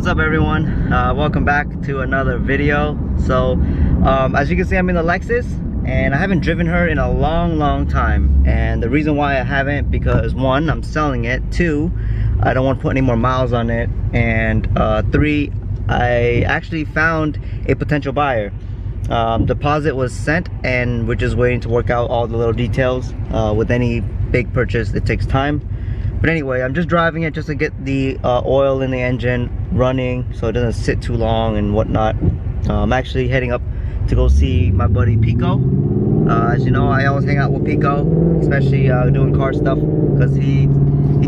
What's up everyone? Welcome back to another video. So as you can see, I'm in the Lexus and I haven't driven her in a long time, and the reason why I haven't, because one, I'm selling it, two, I don't want to put any more miles on it, and three, I actually found a potential buyer. Deposit was sent and we're just waiting to work out all the little details. With any big purchase, it takes time. But anyway, I'm just driving it just to get the oil in the engine running so it doesn't sit too long and whatnot. I'm actually heading up to go see my buddy Kiko. As you know, I always hang out with Kiko, especially doing car stuff, because he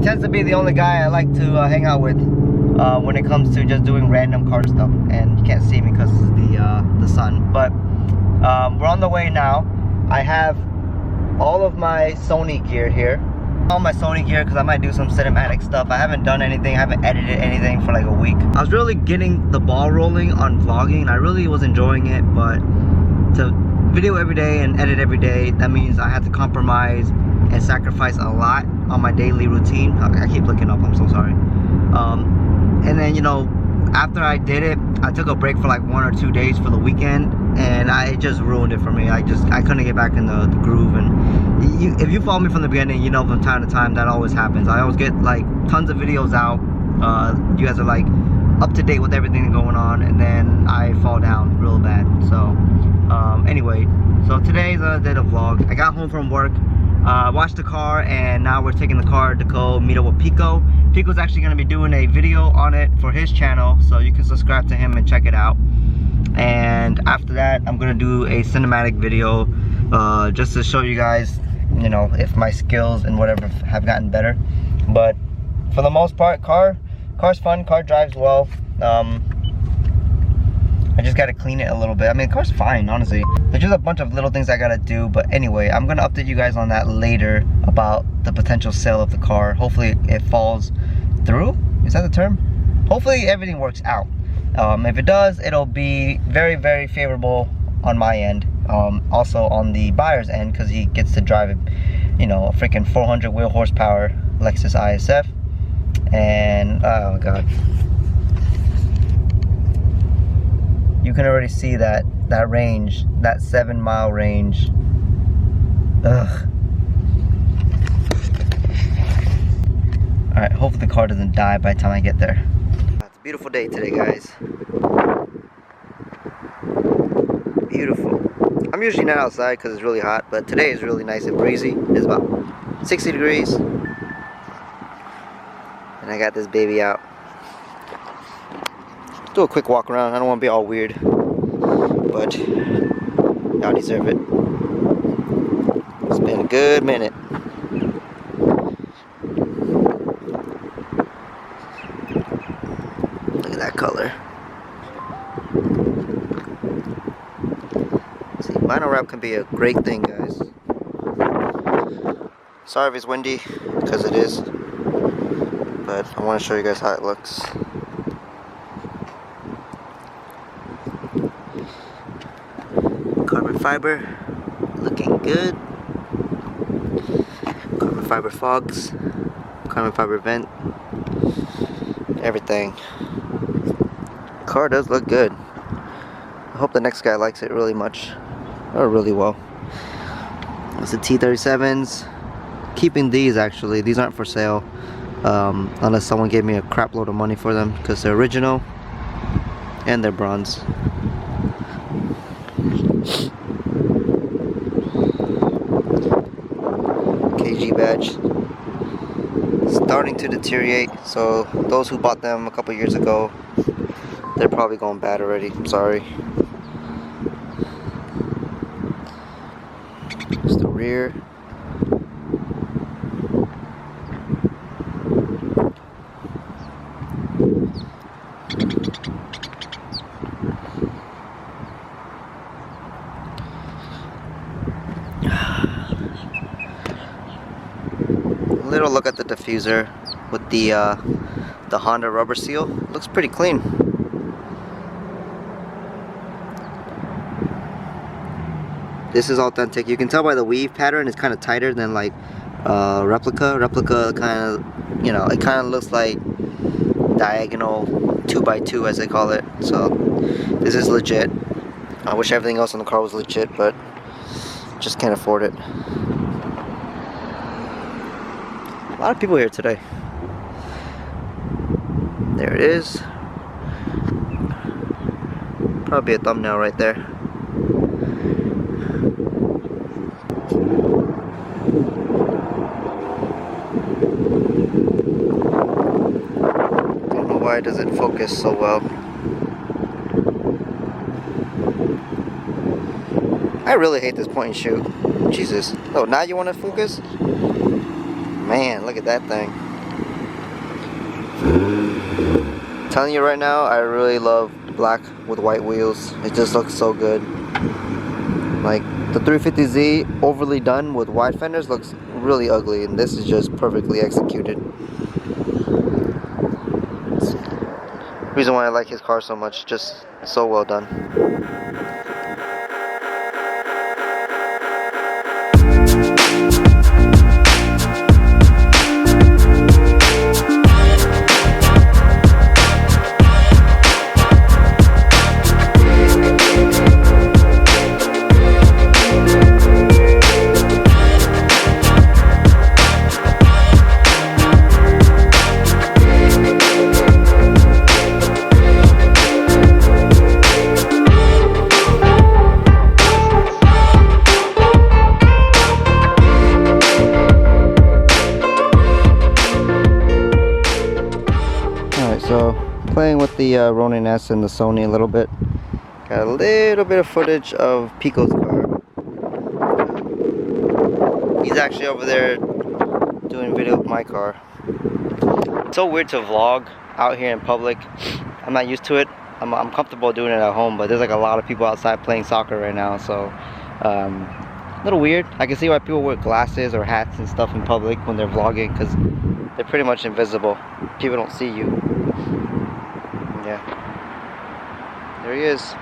tends to be the only guy I like to hang out with when it comes to just doing random car stuff. And you can't see me because of the sun. But we're on the way now. I have all of my Sony gear here. All my Sony gear because I might do some cinematic stuff. I haven't done anything, I haven't edited anything for like a week. I was really getting the ball rolling on vlogging and I really was enjoying it, but to video every day and edit every day, that means I had to compromise and sacrifice a lot on my daily routine. I keep looking up, I'm so sorry. And then, you know, after I did it, I took a break for like 1 or 2 days for the weekend, and it just ruined it for me. I couldn't get back in the groove. And if you follow me from the beginning, you know from time to time that always happens. I always get like tons of videos out. You guys are like up to date with everything going on, and then I fall down real bad. So anyway, so today's a day of vlog. I got home from work, washed the car, and now we're taking the car to go meet up with Kiko. Kiko's actually going to be doing a video on it for his channel, so you can subscribe to him and check it out. And after that, I'm going to do a cinematic video just to show you guys, you know, if my skills and whatever have gotten better. But for the most part, car's fun, car drives well. I just gotta clean it a little bit. I mean, the car's fine, honestly. There's just a bunch of little things I gotta do. But anyway, I'm gonna update you guys on that later about the potential sale of the car. Hopefully it falls through. Is that the term? Hopefully everything works out. If it does, it'll be very favorable on my end. Also on the buyer's end, because he gets to drive it, you know, a freaking 400 wheel horsepower Lexus ISF. And oh god, you can already see that range, that 7-mile range. Ugh. Alright, hopefully the car doesn't die by the time I get there. It's a beautiful day today, guys. Beautiful. I'm usually not outside because it's really hot, but today is really nice and breezy. It's about 60 degrees. And I got this baby out. Do a quick walk around. I don't want to be all weird, but y'all deserve it. It's been a good minute. Look at that color. See, vinyl wrap can be a great thing, guys. Sorry if it's windy, because it is, but I want to show you guys how it looks. Carbon fiber, looking good. Carbon fiber fogs, carbon fiber vent, everything. Car does look good. I hope the next guy likes it really much, or really well. It's the T37s. Keeping these, actually. These aren't for sale, unless someone gave me a crap load of money for them, because they're original and they're bronze. KG badge, starting to deteriorate, so those who bought them a couple years ago, they're probably going bad already. I'm sorry. It's the rear. Little look at the diffuser with the Honda rubber seal. Looks pretty clean. This is authentic. You can tell by the weave pattern, it's kind of tighter than like replica. Replica kind of, you know, it kind of looks like diagonal 2x2 as they call it. So this is legit. I wish everything else in the car was legit, but just can't afford it. A lot of people here today. There it is. Probably a thumbnail right there. Don't know why it doesn't focus so well. I really hate this point and shoot. Jesus. Oh, now you want to focus? Man, look at that thing. I'm telling you right now, I really love black with white wheels. It just looks so good. Like the 350Z overly done with wide fenders looks really ugly, and this is just perfectly executed. Reason why I like his car so much, just so well done. So playing with the Ronin S and the Sony a little bit. Got a little bit of footage of Kiko's car. He's actually over there doing video of my car. It's so weird to vlog out here in public. I'm not used to it. I'm comfortable doing it at home, but there's like a lot of people outside playing soccer right now, so a little weird. I can see why people wear glasses or hats and stuff in public when they're vlogging, because they're pretty much invisible. People don't see you. Yeah. There he is.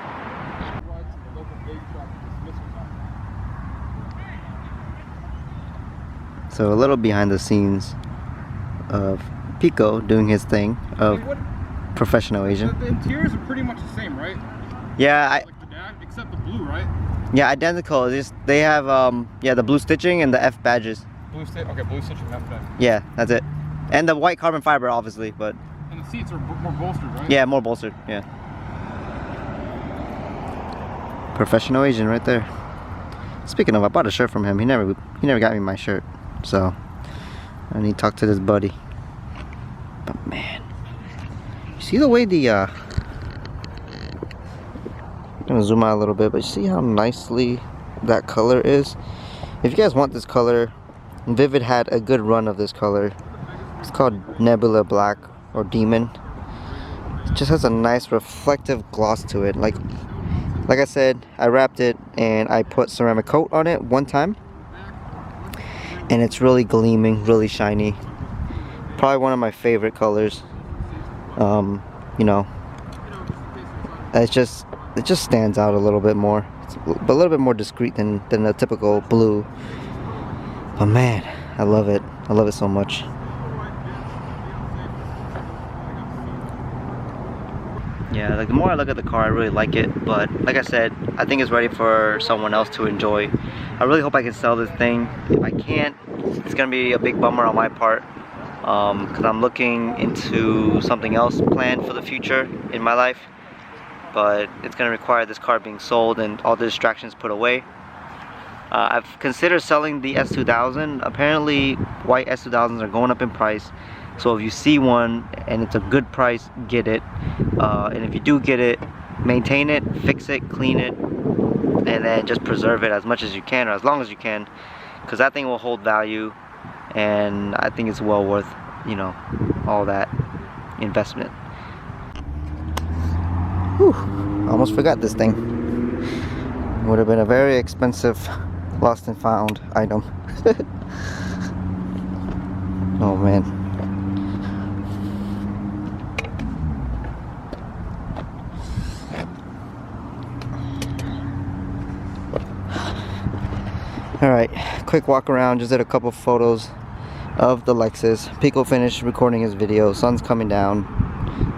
So a little behind the scenes of Kiko doing his thing of professional Asian. The interiors are pretty much the same, right? Yeah, like the dash, except the blue, right? Yeah, identical. Just they have yeah, the blue stitching and the F badges. Blue stitching, F badge. Yeah, that's it. And the white carbon fiber, obviously, but. And the seats are more bolstered, right? Yeah, more bolstered. Yeah. Professional Asian right there. Speaking of, I bought a shirt from him. He never got me my shirt, so I need to talk to this buddy. But man, you see the way the I'm gonna zoom out a little bit, but you see how nicely that color is. If you guys want this color, Vivid had a good run of this color. It's called Nebula Black or Demon. It just has a nice reflective gloss to it. Like I said, I wrapped it and I put ceramic coat on it one time, and it's really gleaming, really shiny. Probably one of my favorite colors. You know, it just stands out a little bit more. It's a little bit more discreet than the typical blue. But man, I love it. I love it so much. Yeah, like the more I look at the car, I really like it, but like I said, I think it's ready for someone else to enjoy. I really hope I can sell this thing. If I can't, it's gonna be a big bummer on my part, because I'm looking into something else planned for the future in my life, but it's gonna require this car being sold and all the distractions put away. I've considered selling the S2000. Apparently white S2000s are going up in price. So if you see one and it's a good price, get it. And if you do get it, maintain it, fix it, clean it, and then just preserve it as much as you can, or as long as you can, because that thing will hold value, and I think it's well worth, you know, all that investment. Whew, almost forgot this thing. Would have been a very expensive lost and found item. Oh man. Alright, quick walk around, just did a couple photos of the Lexus. Kiko finished recording his video, sun's coming down.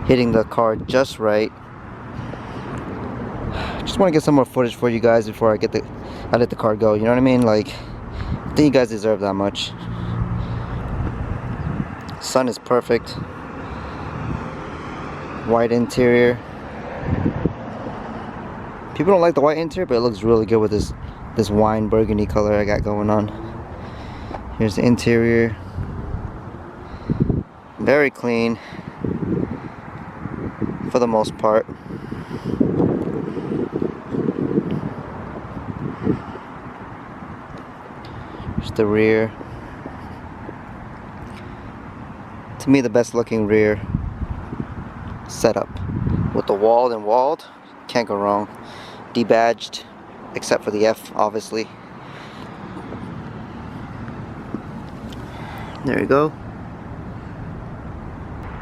hitting the car just right. Just want to get some more footage for you guys before I let the car go, you know what I mean? Like, I think you guys deserve that much. Sun is perfect. White interior. People don't like the white interior, but it looks really good with this wine burgundy color I got going on. Here's the interior. Very clean for the most part. Here's the rear. To me, the best looking rear setup with the walled. Can't go wrong. Debadged, except for the F, obviously. There you go.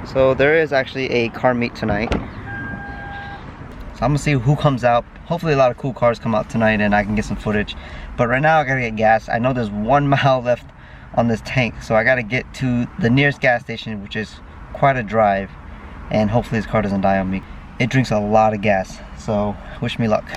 So there is actually a car meet tonight. So I'm gonna see who comes out. Hopefully a lot of cool cars come out tonight and I can get some footage. But right now I gotta get gas. I know there's 1 mile left on this tank, so I gotta get to the nearest gas station, which is quite a drive. And hopefully this car doesn't die on me. It drinks a lot of gas, so wish me luck.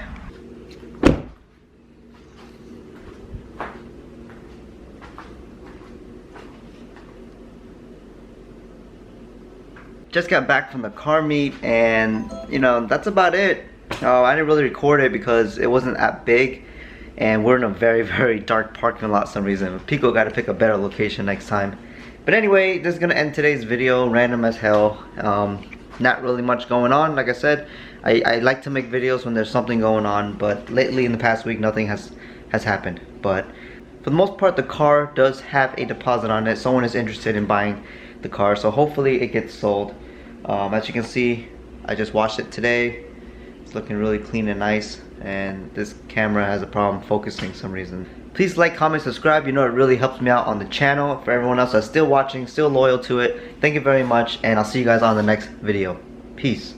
Just got back from the car meet, and you know, that's about it. I didn't really record it because it wasn't that big, and we're in a very dark parking lot for some reason. Kiko got to pick a better location next time. But anyway, this is gonna end today's video. Random as hell. Not really much going on. Like I said, I like to make videos when there's something going on, but lately in the past week nothing has happened. But for the most part, the car does have a deposit on it. Someone is interested in buying the car, so hopefully it gets sold. As you can see, I just washed it today. It's looking really clean and nice, and this camera has a problem focusing for some reason. Please like, comment, subscribe. You know it really helps me out on the channel. For everyone else that's still watching, still loyal to it, thank you very much, and I'll see you guys on the next video. Peace.